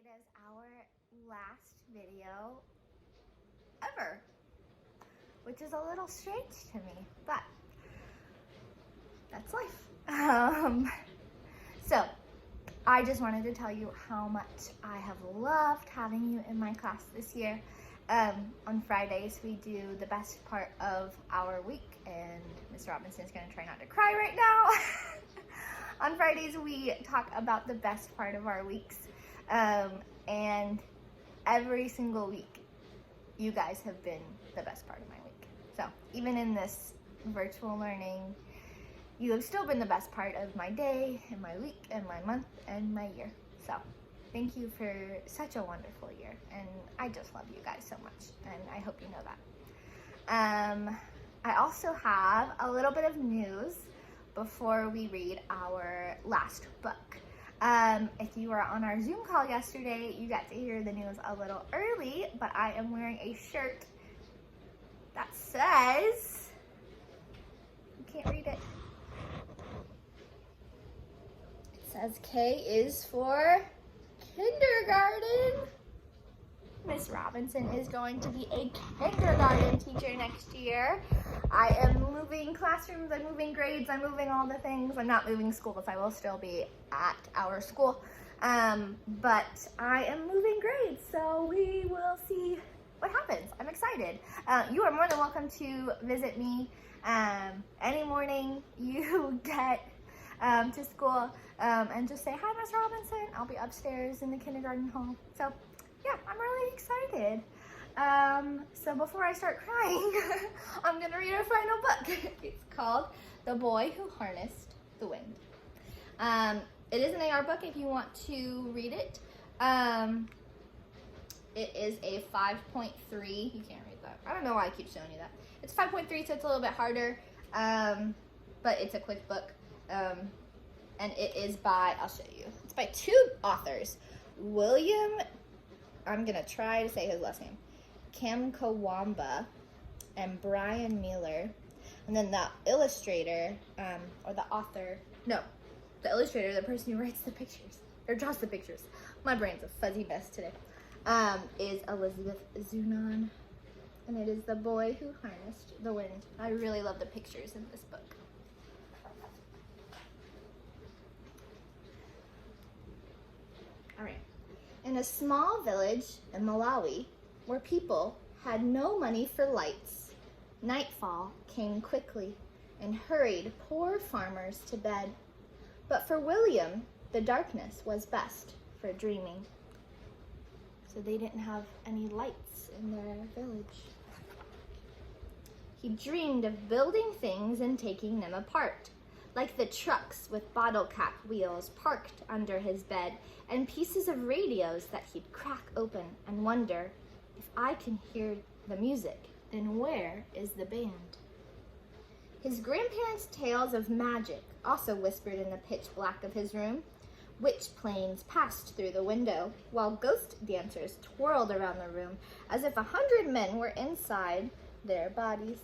It is our last video ever, which is a little strange to me, but that's life. So I just wanted to tell you how much I have loved having you in my class this year. On Fridays, we do the best part of our week, and Ms. Robinson's gonna try not to cry right now. On Fridays, we talk about the best part of our weeks. And every single week, you guys have been the best part of my week. So even in this virtual learning, you have still been the best part of my day and my week and my month and my year. So thank you for such a wonderful year. And I just love you guys so much. And I hope you know that. I also have a little bit of news before we read our last book. If you were on our Zoom call yesterday, you got to hear the news a little early, but I am wearing a shirt that says, you can't read it. It says K is for kindergarten. Miss Robinson is going to be a kindergarten teacher next year. I am moving classrooms, I'm moving grades, I'm moving all the things. I'm not moving schools, I will still be at our school. But I am moving grades, so we will see what happens. I'm excited. You are more than welcome to visit me any morning you get to school and just say, hi, Miss Robinson. I'll be upstairs in the kindergarten hall. So yeah, I'm really excited. So before I start crying, I'm gonna read our final book. It's called The Boy Who Harnessed the Wind. It is an AR book if you want to read it. It is a 5.3. You can't read that. I don't know why I keep showing you that. It's 5.3, so it's a little bit harder, but it's a quick book. And it is by, I'll show you. It's by two authors, William, I'm gonna try to say his last name, Kamkwamba, and Brian Mueller. And then the illustrator, or the author, no, the illustrator, the person who writes the pictures, or draws the pictures, my brain's a fuzzy mess today, is Elizabeth Zunon. And it is The Boy Who Harnessed the Wind. I really love the pictures in this book. All right. In a small village in Malawi, where people had no money for lights, nightfall came quickly and hurried poor farmers to bed. But for William, the darkness was best for dreaming. So they didn't have any lights in their village. He dreamed of building things and taking them apart, like the trucks with bottle cap wheels parked under his bed and pieces of radios that he'd crack open and wonder, if I can hear the music, then where is the band? His grandparents' tales of magic also whispered in the pitch black of his room. Witch planes passed through the window, while ghost dancers twirled around the room as if 100 men were inside their bodies.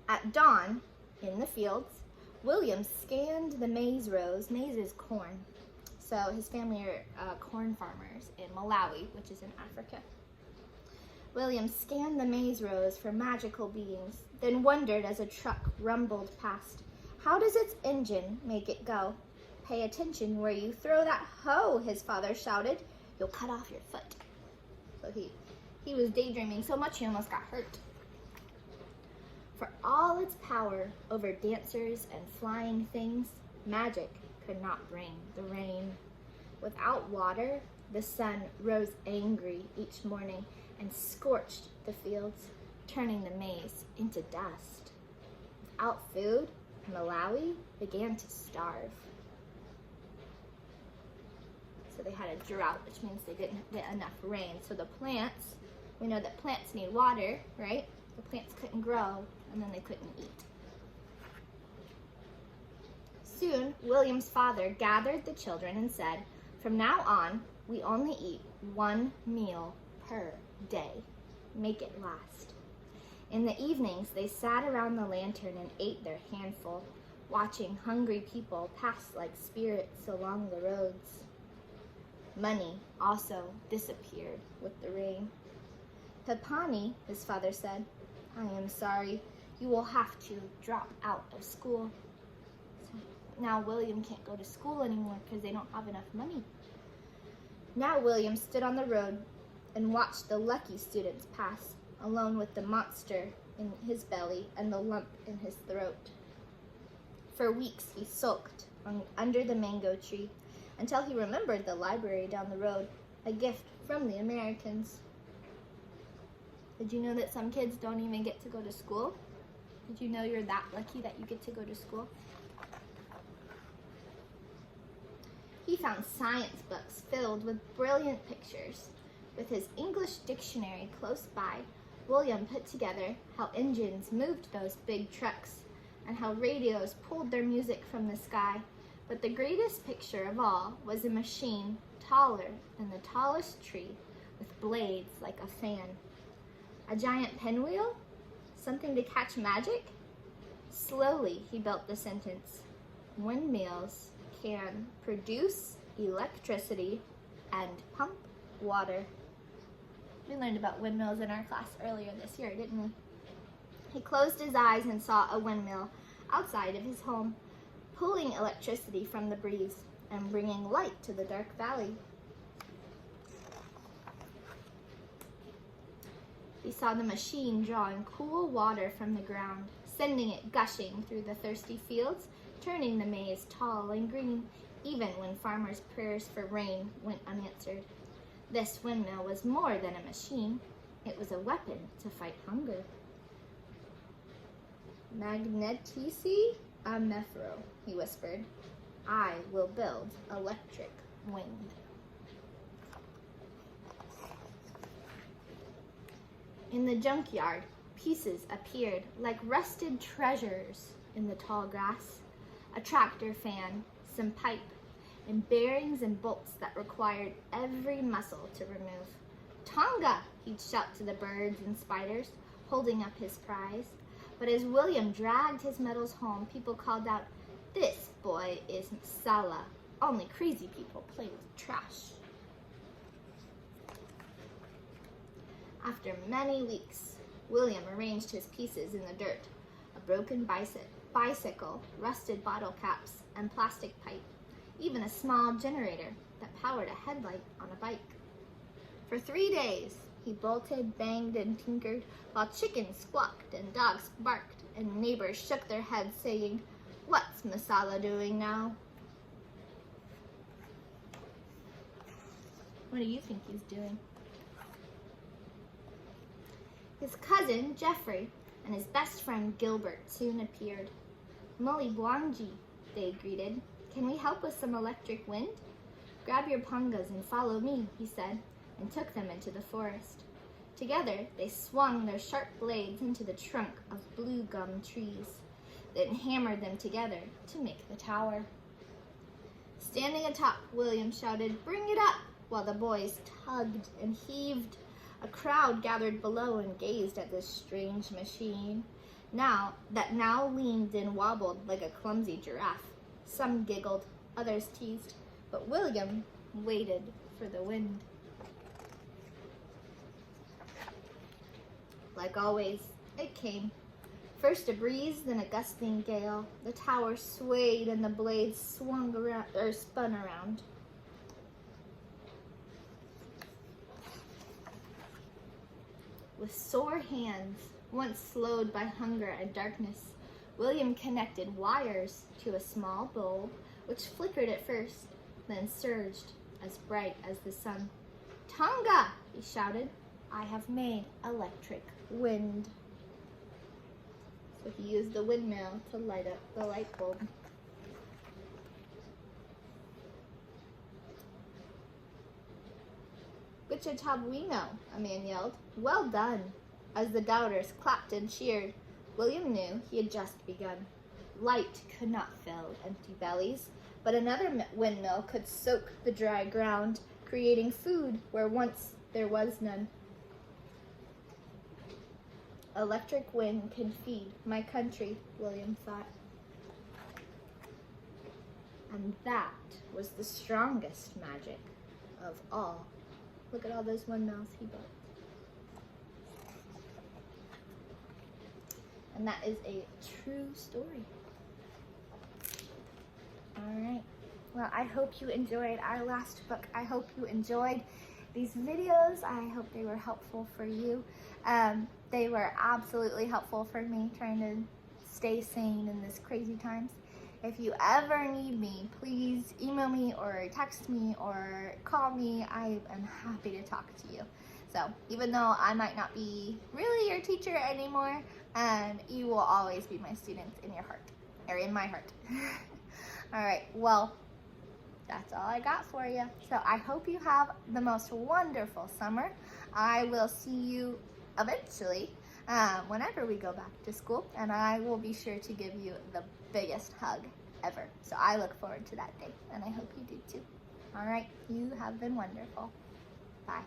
At dawn, in the fields, William scanned the maize rows. Maize is corn. So his family are corn farmers in Malawi, which is in Africa. William scanned the maize rows for magical beings, then wondered as a truck rumbled past. How does its engine make it go? Pay attention where you throw that hoe, his father shouted. You'll cut off your foot. So he was daydreaming so much he almost got hurt. For all its power over dancers and flying things, magic could not bring the rain. Without water, the sun rose angry each morning and scorched the fields, turning the maize into dust. Without food, Malawi began to starve. So they had a drought, which means they didn't get enough rain. So the plants, we know that plants need water, right? The plants couldn't grow, and then they couldn't eat. Soon, William's father gathered the children and said, from now on, we only eat one meal per day. Make it last. In the evenings, they sat around the lantern and ate their handful. watching hungry people pass like spirits along the roads. Money also disappeared with the rain. Pepani, his father said, I am sorry, you will have to drop out of school. So now William can't go to school anymore because they don't have enough money. Now William stood on the road and watched the lucky students pass, alone with the monster in his belly and the lump in his throat. For weeks he sulked under the mango tree until he remembered the library down the road, a gift from the Americans. Did you know that some kids don't even get to go to school? Did you know you're that lucky that you get to go to school? He found science books filled with brilliant pictures. With his English dictionary close by, William put together how engines moved those big trucks and how radios pulled their music from the sky. But the greatest picture of all was a machine taller than the tallest tree with blades like a fan. A giant pinwheel? Something to catch magic? Slowly he built the sentence. Windmills can produce electricity and pump water. We learned about windmills in our class earlier this year, didn't we? He closed his eyes and saw a windmill outside of his home, pulling electricity from the breeze and bringing light to the dark valley. He saw the machine drawing cool water from the ground, sending it gushing through the thirsty fields, turning the maize tall and green, even when farmers' prayers for rain went unanswered. This windmill was more than a machine. It was a weapon to fight hunger. Magnetici amethro, he whispered. I will build electric wind. In the junkyard, pieces appeared like rusted treasures in the tall grass. A tractor fan, some pipe, and bearings and bolts that required every muscle to remove. Tonga, he'd shout to the birds and spiders, holding up his prize. But as William dragged his metals home, people called out, this boy is Msala. Only crazy people play with trash. After many weeks, William arranged his pieces in the dirt, a broken bicycle, rusted bottle caps, and plastic pipe, even a small generator that powered a headlight on a bike. For 3 days, he bolted, banged, and tinkered while chickens squawked and dogs barked and neighbors shook their heads saying, what's Msala doing now? What do you think he's doing? His cousin, Geoffrey, and his best friend, Gilbert, soon appeared. Mully Bwanji, they greeted. Can we help with some electric wind? Grab your pangas and follow me, he said, and took them into the forest. Together, they swung their sharp blades into the trunk of blue gum trees, then hammered them together to make the tower. Standing atop, William shouted, bring it up, while the boys tugged and heaved. A crowd gathered below and gazed at this strange machine, now leaned and wobbled like a clumsy giraffe. Some giggled, others teased, but William waited for the wind. Like always, it came. First a breeze, then a gusting gale. The tower swayed and the blades spun around. With sore hands, once slowed by hunger and darkness, William connected wires to a small bulb, which flickered at first, then surged as bright as the sun. Tonga, he shouted, I have made electric wind. So he used the windmill to light up the light bulb. Wichitabuino, a man yelled. Well done. As the doubters clapped and cheered, William knew he had just begun. Light could not fill empty bellies, but another windmill could soak the dry ground, creating food where once there was none. Electric wind can feed my country, William thought. And that was the strongest magic of all. Look at all those windmills he built. And that is a true story. All right. Well, I hope you enjoyed our last book. I hope you enjoyed these videos. I hope they were helpful for you. They were absolutely helpful for me trying to stay sane in this crazy times. If you ever need me, please email me or text me or call me. I am happy to talk to you. So even though I might not be really your teacher anymore, you will always be my students in your heart, or in my heart. All right, well, that's all I got for you. So I hope you have the most wonderful summer. I will see you eventually whenever we go back to school, and I will be sure to give you the biggest hug ever. So I look forward to that day, and I hope you do too. All right, you have been wonderful. Bye.